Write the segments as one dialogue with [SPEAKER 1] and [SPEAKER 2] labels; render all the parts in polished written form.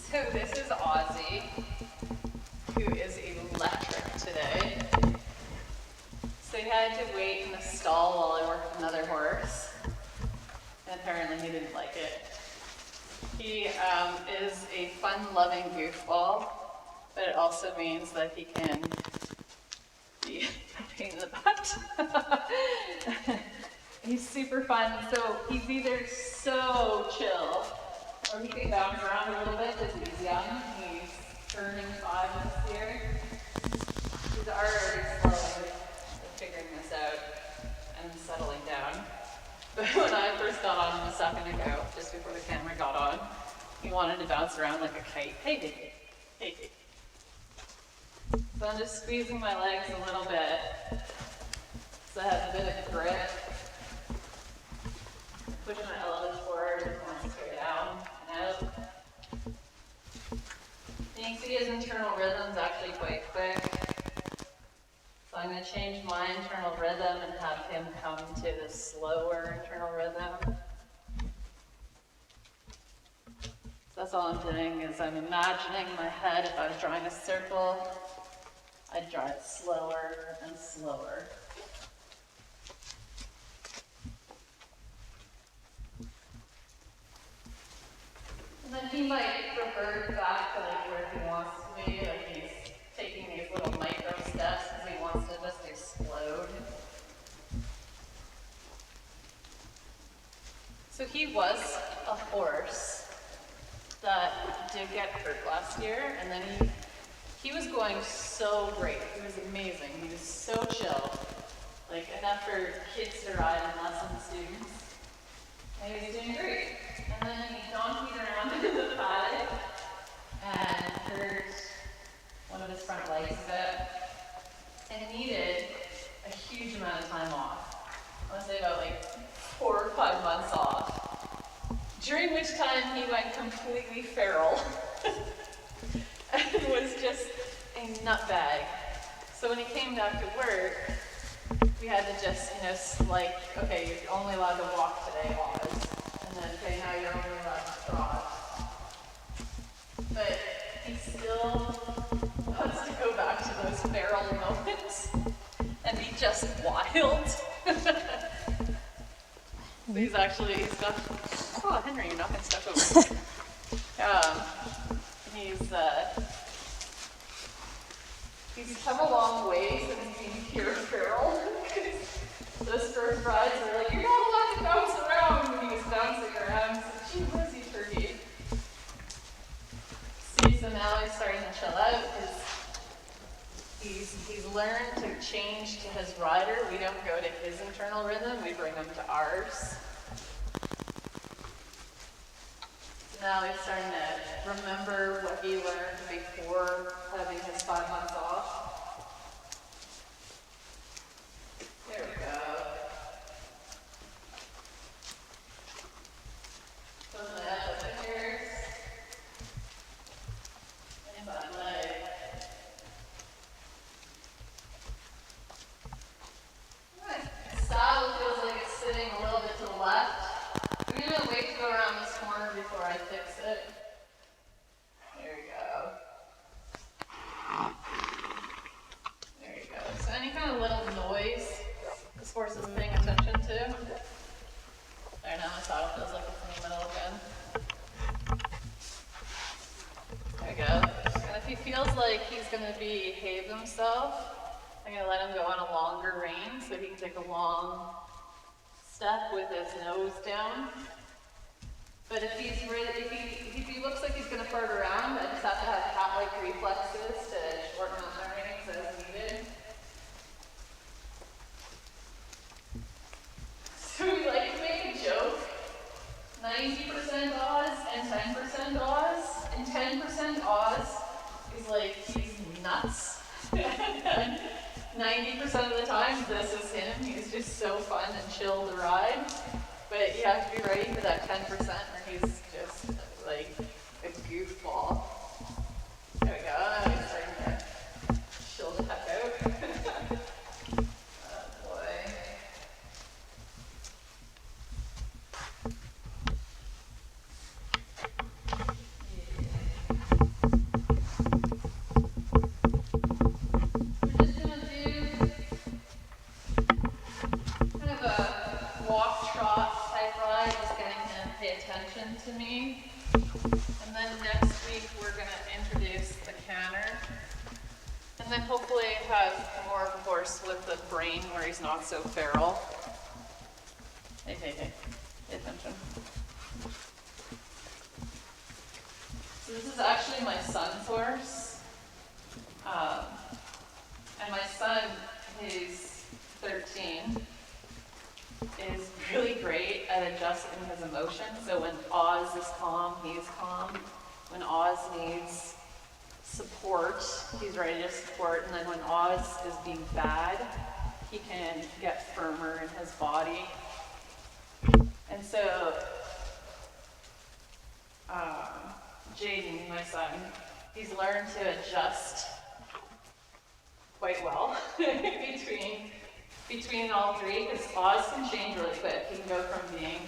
[SPEAKER 1] So this is Ozzy, who is electric today. So he had to wait in the stall while I worked with another horse. And apparently he didn't like it. He is a fun-loving goofball, but it also means that he can be a pain in the butt. He's super fun. So he's either so chill, or he can bounce around a little bit because he's young. He's turning 5 this year. He's already slowly figuring this out and settling down. But when I first got on him a second ago, just before the camera got on, he wanted to bounce around like a kite. Hey, hey, hey, hey, hey. So I'm just squeezing my legs a little bit so I have a bit of grip. Pushing my elbows forward and kind of straight down and out. And you can see his internal rhythm's actually quite quick. So I'm going to change my internal rhythm and have him come to the slower internal rhythm. So that's all I'm doing is I'm imagining in my head if I was drawing a circle, I'd draw it slower and slower. And then he might revert back to like where he wants to be, like he's taking these little micro steps because he wants to just explode. So he was a horse that did get hurt last year, and then he was going so great. He was amazing. He was so chill, like enough for kids to ride and less than students. And he was doing great. And then he donkeyed around in the paddock and hurt one of his front legs a bit and needed a huge amount of time off. I want to say about like 4 or 5 months off, during which time he went completely feral and was just a nutbag. So when he came back to work, we had to just, like, okay, you're only allowed to walk today, Oz. And then, okay, now you're only allowed to trot. But he still wants to go back to those feral moments and be just wild. So he's got, oh, Henry, you're knocking stuff over. He's come a long way since being pure feral. Those first rides were like, you're not allowed to bounce around when he was bouncing around. So, gee, Lizzie turkey. See, so now he's starting to chill out because he's learned to change to his rider. We don't go to his internal rhythm, we bring him to ours. So now he's starting to remember what he learned before having his 5 months off. There we go. So the fingers and bottom leg. Saddle feels like it's sitting a little bit to the left. I'm going to wait to go around this corner before I fix it. There we go. There you go. So any kind of little noise this horse is paying attention to. There, now my saddle feels like it's in the middle again. There we go. And if he feels like he's going to behave himself, I'm going to let him go on a longer rein so he can take a long step with his nose down. But if he looks like he's going to fart around, I just have to have cat-like reflexes to shorten up my reins as needed. So we like to make a joke. 90% Oz and 10% Oz. And 10% Oz is like, he's nuts. 90% of the time, this is him. He's just so fun and chill to ride. But you have to be ready for that 10% where he's just like a goofball. There we go. Now he's starting to chill the heck out. Oh boy. Yeah. And then next week, we're gonna introduce the canter. And then hopefully have more of a horse with a brain where he's not so feral. Hey, hey, hey, pay attention. So this is actually my son's horse. And my son, who's 13, is really great at adjusting his emotions. So when Oz is calm, he's calm. When Oz needs support, he's ready to support. And then when Oz is being bad, he can get firmer in his body. And so, Jaden, my son, he's learned to adjust quite well between all three, because Oz can change really quick. He can go from being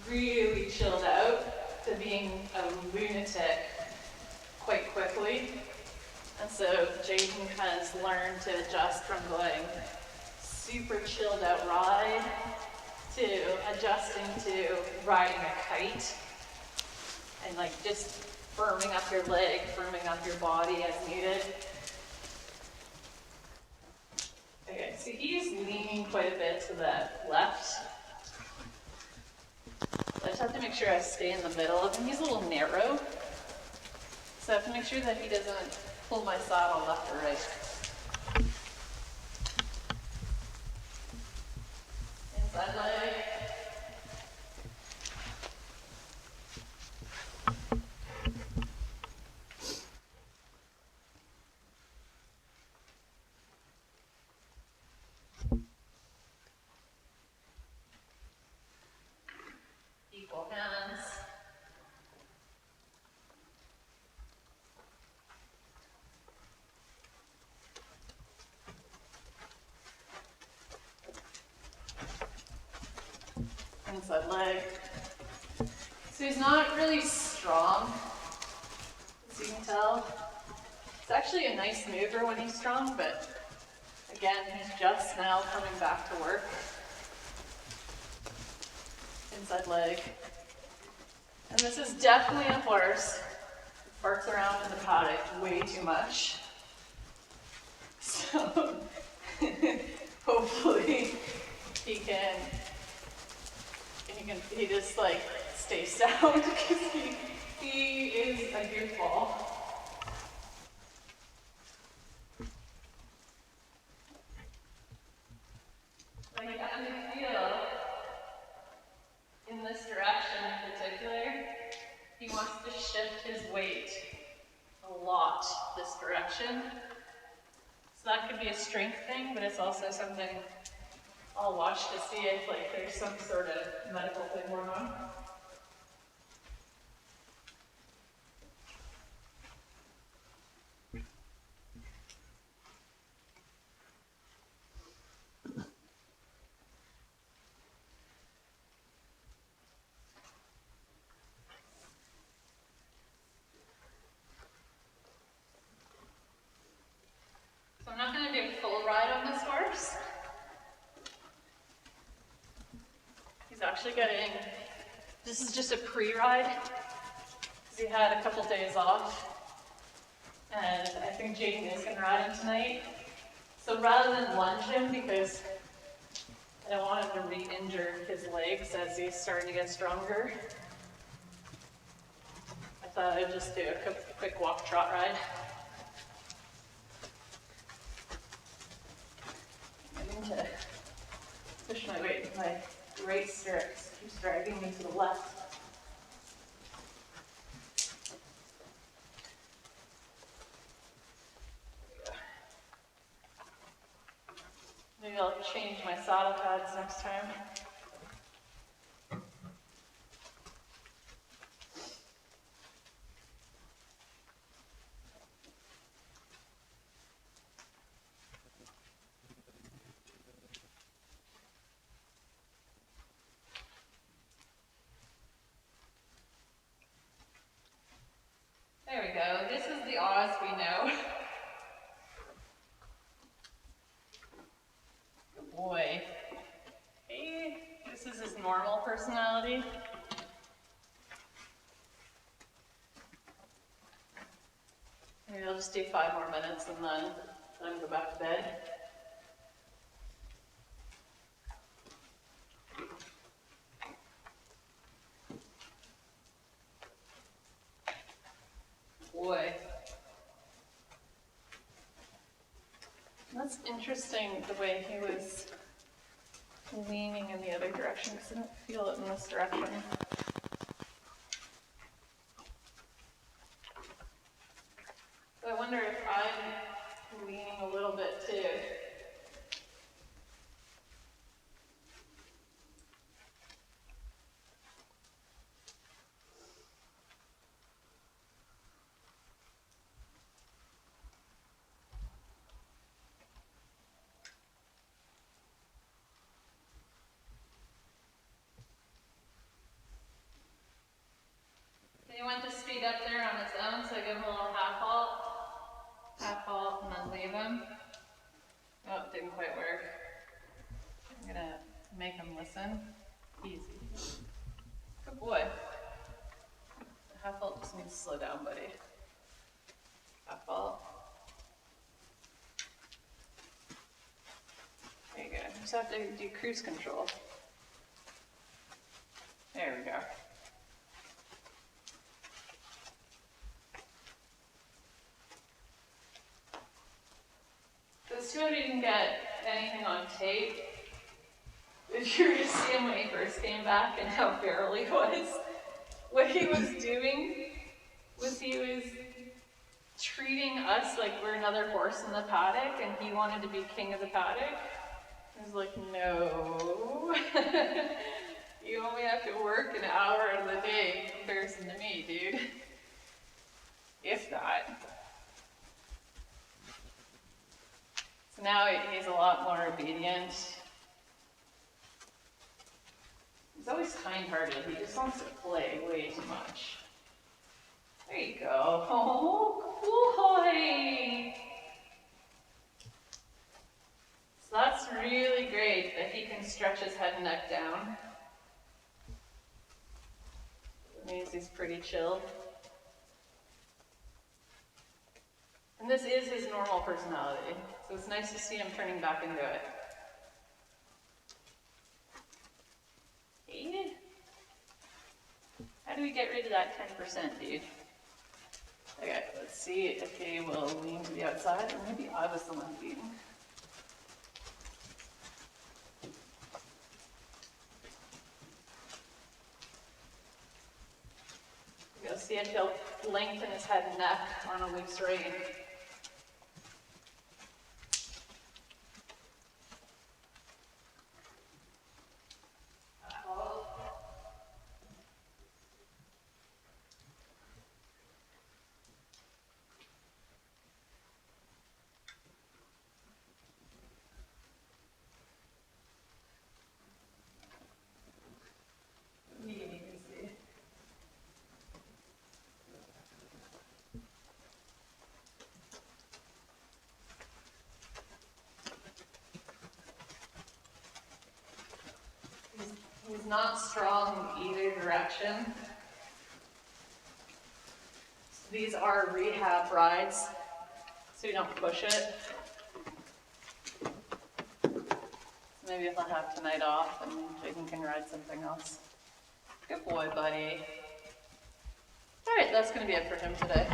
[SPEAKER 1] really chilled out to being a lunatic quite quickly. And so Jaden has learned to adjust from going super chilled out ride to adjusting to riding a kite and like just firming up your leg, firming up your body as needed. Okay, so he's leaning quite a bit to the left. I just have to make sure I stay in the middle of him. He's a little narrow, so I have to make sure that he doesn't pull my saddle left or right. Inside leg. Equal hands. Inside leg. So he's not really strong, as you can tell. It's actually a nice mover when he's strong, but again, he's just now coming back to work. Inside leg. And this is definitely a horse who farts around in the paddock way too much. So hopefully he just like stays down because he is a goofball. Like I can feel in this direction in particular, he wants to shift his weight a lot this direction. So that could be a strength thing, but it's also something I'll watch to see if like there's some sort of medical thing going on. So I'm not going to do a full ride on this horse. He's actually getting, this is just a pre-ride, because he had a couple days off. And I think Jaden is going to ride him tonight. So rather than lunge him, because I don't want him to re-injure his legs as he's starting to get stronger, I thought I'd just do a quick walk trot ride. I need to push my weight with my right stirrup. Keeps dragging me to the left. Maybe I'll change my saddle pads next time. There we go. This is the Oz we know. Good boy. Hey, this is his normal personality. Maybe I'll just do 5 more minutes and then go back to bed. Boy. That's interesting, the way he was leaning in the other direction, because I don't feel it in this direction. So I wonder if I'm leaning a little bit too. Do you want to speed up there on its own, so give him a little half halt, and then leave him? Oh, it didn't quite work. I'm gonna make him listen. Easy. Good boy. Half halt just means slow down, buddy. Half halt. There you go. Just have to do cruise control. There we go. This dude didn't get anything on tape. If you were to see him when he first came back and how feral he was, what he was doing was he was treating us like we're another horse in the paddock, and he wanted to be king of the paddock. I was like, no. You only have to work an hour of the day in comparison to me, dude. If that. So now he's a lot more obedient. He's always kind-hearted. He just wants to play way too much. There you go. Oh, boy. So that's really great that he can stretch his head and neck down. It means he's pretty chill. And this is his normal personality, so it's nice to see him turning back into it. Hey? How do we get rid of that 10%, dude? Okay, let's see if he will lean to the outside, or maybe I was the one leaning. You'll see if he'll lengthen his head and neck on a loose rein. He's not strong either direction. So these are rehab rides, so you don't push it. So maybe if I have tonight off, and Jaden can ride something else. Good boy, buddy. All right, that's going to be it for him today.